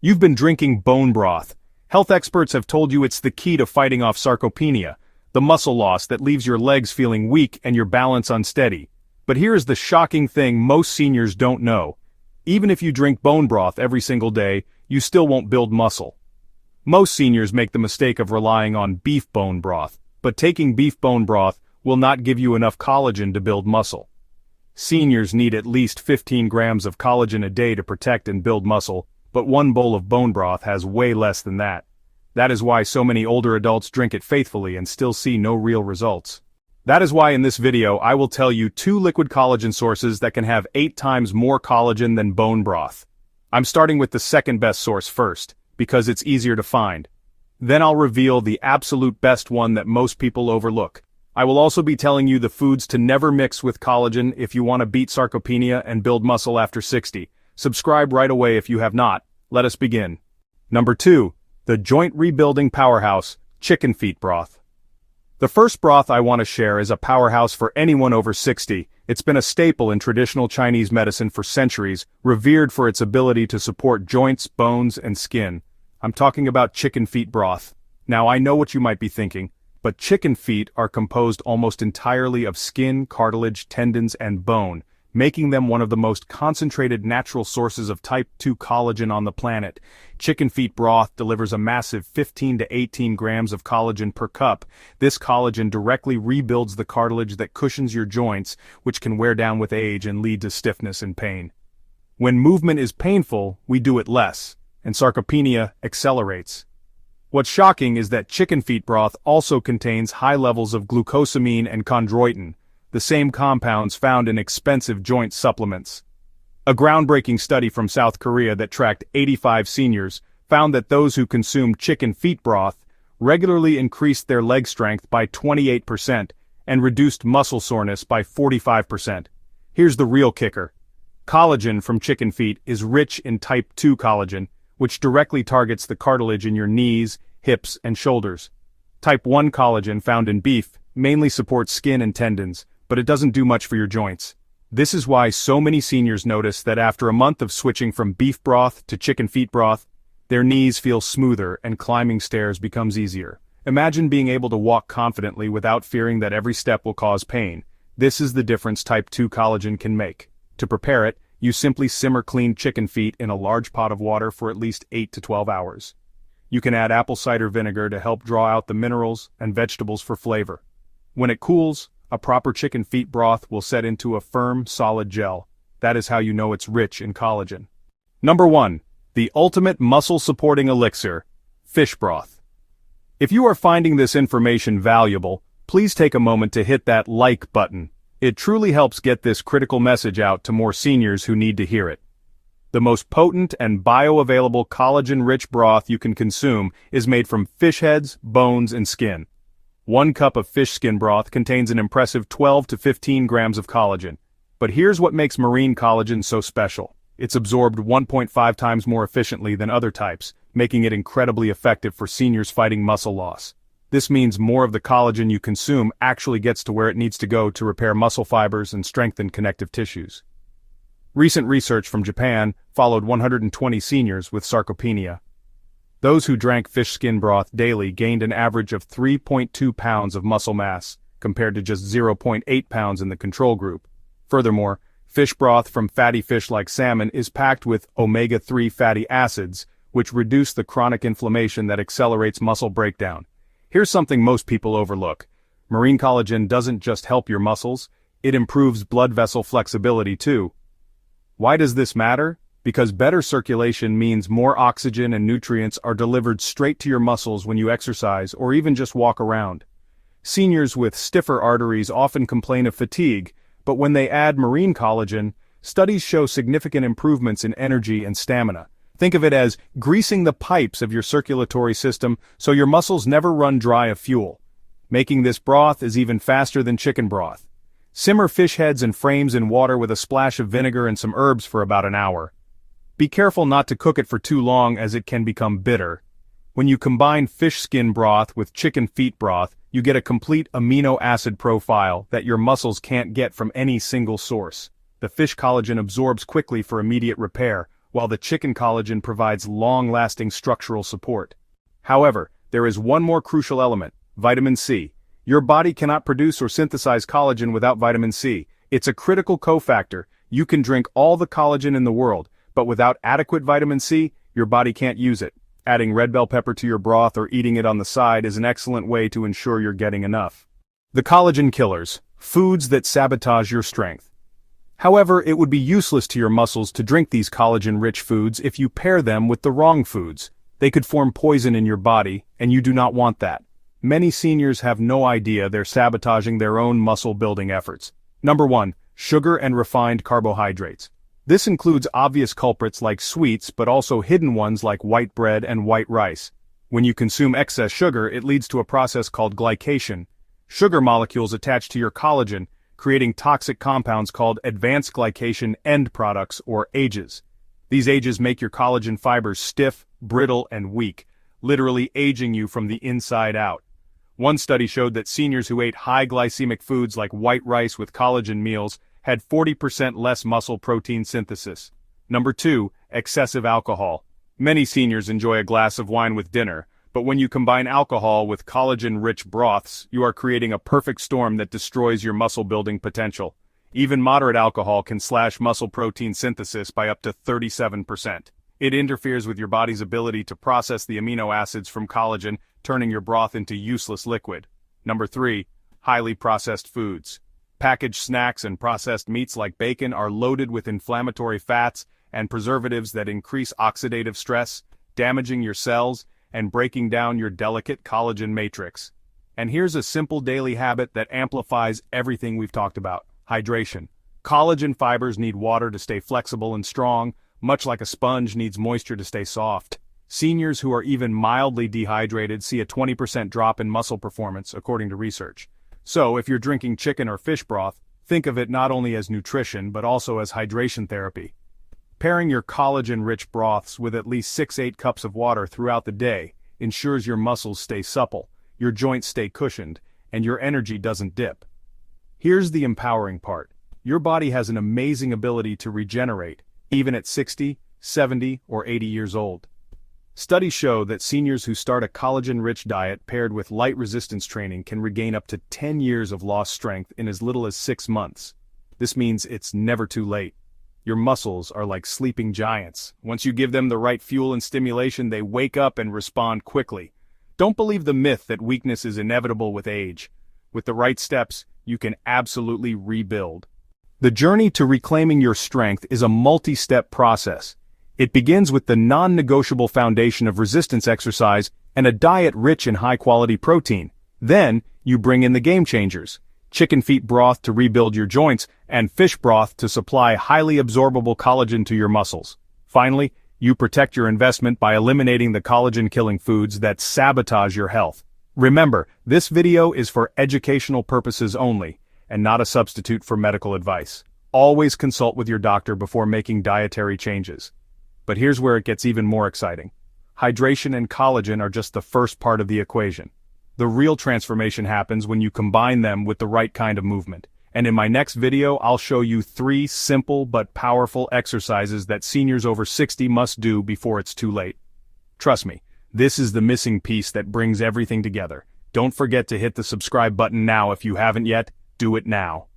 You've been drinking bone broth. Health experts have told you it's the key to fighting off sarcopenia, the muscle loss that leaves your legs feeling weak and your balance unsteady. But here's the shocking thing most seniors don't know. Even if you drink bone broth every single day, you still won't build muscle. Most seniors make the mistake of relying on beef bone broth, but taking beef bone broth will not give you enough collagen to build muscle. Seniors need at least 15 grams of collagen a day to protect and build muscle, but one bowl of bone broth has way less than that. That is why so many older adults drink it faithfully and still see no real results. That is why in this video I will tell you 2 liquid collagen sources that can have 8 times more collagen than bone broth. I'm starting with the second best source first, because it's easier to find. Then I'll reveal the absolute best one that most people overlook. I will also be telling you the foods to never mix with collagen if you want to beat sarcopenia and build muscle after 60. Subscribe right away if you have not. Let us begin. Number 2. The joint rebuilding powerhouse, chicken feet broth. The first broth I want to share is a powerhouse for anyone over 60. It's been a staple in traditional Chinese medicine for centuries, revered for its ability to support joints, bones, and skin. I'm talking about chicken feet broth. Now I know what you might be thinking, but chicken feet are composed almost entirely of skin, cartilage, tendons, and bone, making them one of the most concentrated natural sources of type 2 collagen on the planet. Chicken feet broth delivers a massive 15 to 18 grams of collagen per cup. This collagen directly rebuilds the cartilage that cushions your joints, which can wear down with age and lead to stiffness and pain. When movement is painful, we do it less, and sarcopenia accelerates. What's shocking is that chicken feet broth also contains high levels of glucosamine and chondroitin, the same compounds found in expensive joint supplements. A groundbreaking study from South Korea that tracked 85 seniors found that those who consumed chicken feet broth regularly increased their leg strength by 28% and reduced muscle soreness by 45%. Here's the real kicker. Collagen from chicken feet is rich in type 2 collagen, which directly targets the cartilage in your knees, hips, and shoulders. Type 1 collagen found in beef mainly supports skin and tendons, but it doesn't do much for your joints. This is why so many seniors notice that after a month of switching from beef broth to chicken feet broth, their knees feel smoother and climbing stairs becomes easier. Imagine being able to walk confidently without fearing that every step will cause pain. This is the difference type 2 collagen can make. To prepare it, you simply simmer clean chicken feet in a large pot of water for at least 8 to 12 hours. You can add apple cider vinegar to help draw out the minerals and vegetables for flavor. When it cools, a proper chicken feet broth will set into a firm, solid gel. That is how you know it's rich in collagen. Number 1. The ultimate muscle-supporting elixir, fish broth. If you are finding this information valuable, please take a moment to hit that like button. It truly helps get this critical message out to more seniors who need to hear it. The most potent and bioavailable collagen-rich broth you can consume is made from fish heads, bones, and skin. 1 cup of fish skin broth contains an impressive 12 to 15 grams of collagen. But here's what makes marine collagen so special. It's absorbed 1.5 times more efficiently than other types, making it incredibly effective for seniors fighting muscle loss. This means more of the collagen you consume actually gets to where it needs to go to repair muscle fibers and strengthen connective tissues. Recent research from Japan followed 120 seniors with sarcopenia. Those who drank fish skin broth daily gained an average of 3.2 pounds of muscle mass, compared to just 0.8 pounds in the control group. Furthermore, fish broth from fatty fish like salmon is packed with omega-3 fatty acids, which reduce the chronic inflammation that accelerates muscle breakdown. Here's something most people overlook. Marine collagen doesn't just help your muscles, it improves blood vessel flexibility too. Why does this matter? Because better circulation means more oxygen and nutrients are delivered straight to your muscles when you exercise or even just walk around. Seniors with stiffer arteries often complain of fatigue, but when they add marine collagen, studies show significant improvements in energy and stamina. Think of it as greasing the pipes of your circulatory system so your muscles never run dry of fuel. Making this broth is even faster than chicken broth. Simmer fish heads and frames in water with a splash of vinegar and some herbs for about an hour. Be careful not to cook it for too long as it can become bitter. When you combine fish skin broth with chicken feet broth, you get a complete amino acid profile that your muscles can't get from any single source. The fish collagen absorbs quickly for immediate repair, while the chicken collagen provides long-lasting structural support. However, there is one more crucial element: vitamin C. Your body cannot produce or synthesize collagen without vitamin C. It's a critical cofactor. You can drink all the collagen in the world, but without adequate vitamin C, your body can't use it. Adding red bell pepper to your broth or eating it on the side is an excellent way to ensure you're getting enough. The collagen killers, foods that sabotage your strength. However, it would be useless to your muscles to drink these collagen-rich foods if you pair them with the wrong foods. They could form poison in your body, and you do not want that. Many seniors have no idea they're sabotaging their own muscle-building efforts. Number 1. Sugar and refined carbohydrates. This includes obvious culprits like sweets, but also hidden ones like white bread and white rice. When you consume excess sugar, it leads to a process called glycation. Sugar molecules attach to your collagen, creating toxic compounds called advanced glycation end products, or AGEs. These AGEs make your collagen fibers stiff, brittle, and weak, literally aging you from the inside out. One study showed that seniors who ate high glycemic foods like white rice with collagen meals had 40% less muscle protein synthesis. Number 2. Excessive alcohol. Many seniors enjoy a glass of wine with dinner, but when you combine alcohol with collagen-rich broths, you are creating a perfect storm that destroys your muscle-building potential. Even moderate alcohol can slash muscle protein synthesis by up to 37%. It interferes with your body's ability to process the amino acids from collagen, turning your broth into useless liquid. Number 3. Highly processed foods. Packaged snacks and processed meats like bacon are loaded with inflammatory fats and preservatives that increase oxidative stress, damaging your cells and breaking down your delicate collagen matrix. And here's a simple daily habit that amplifies everything we've talked about: hydration. Collagen fibers need water to stay flexible and strong, much like a sponge needs moisture to stay soft. Seniors who are even mildly dehydrated see a 20% drop in muscle performance, according to research. So, if you're drinking chicken or fish broth, think of it not only as nutrition but also as hydration therapy. Pairing your collagen-rich broths with at least 6-8 cups of water throughout the day ensures your muscles stay supple, your joints stay cushioned, and your energy doesn't dip. Here's the empowering part: your body has an amazing ability to regenerate, even at 60, 70, or 80 years old. Studies show that seniors who start a collagen-rich diet paired with light resistance training can regain up to 10 years of lost strength in as little as 6 months. This means it's never too late. Your muscles are like sleeping giants. Once you give them the right fuel and stimulation, they wake up and respond quickly. Don't believe the myth that weakness is inevitable with age. With the right steps, you can absolutely rebuild. The journey to reclaiming your strength is a multi-step process. It begins with the non-negotiable foundation of resistance exercise and a diet rich in high-quality protein. Then, you bring in the game changers: chicken feet broth to rebuild your joints, and fish broth to supply highly absorbable collagen to your muscles. Finally, you protect your investment by eliminating the collagen-killing foods that sabotage your health. Remember, this video is for educational purposes only, and not a substitute for medical advice. Always consult with your doctor before making dietary changes. But here's where it gets even more exciting. Hydration and collagen are just the first part of the equation. The real transformation happens when you combine them with the right kind of movement. And in my next video, I'll show you 3 simple but powerful exercises that seniors over 60 must do before it's too late. Trust me, this is the missing piece that brings everything together. Don't forget to hit the subscribe button now if you haven't yet. Do it now.